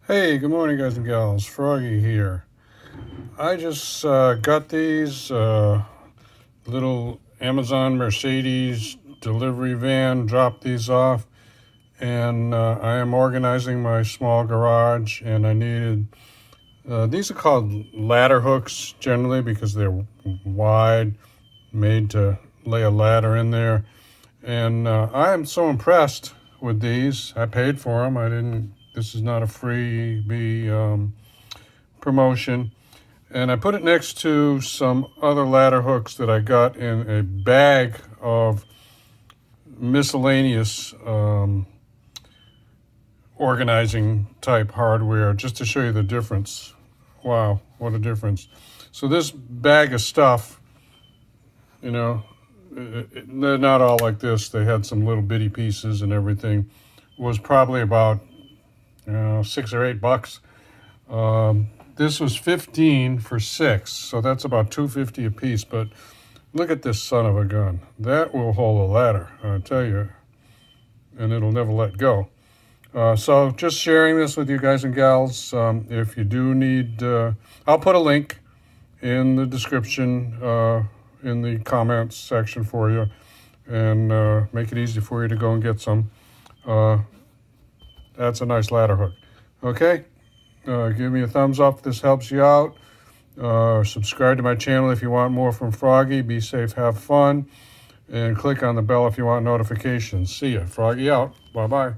Hey, good morning, guys and gals. Froggy here. I just got these little Amazon Mercedes delivery van, dropped these off, and I am organizing my small garage, and I needed, these are called ladder hooks generally because they're wide, made to lay a ladder in there. And I am so impressed with these. I paid for them. This is not a freebie promotion. And I put it next to some other ladder hooks that I got in a bag of miscellaneous organizing type hardware, just to show you the difference. Wow, what a difference. So this bag of stuff, they're not all like this. They had some little bitty pieces and everything. Was probably about $6 or $8. This was 15 for 6, so that's about $2.50 a piece. But look at this son of a gun. That will hold a ladder, I tell you, and it'll never let go. So just sharing this with you guys and gals. If you do need, I'll put a link in the description, in the comments section for you, and make it easy for you to go and get some. That's a nice ladder hook. Okay? Give me a thumbs up if this helps you out. Subscribe to my channel if you want more from Froggy. Be safe, have fun, and click on the bell if you want notifications. See ya. Froggy out. Bye-bye.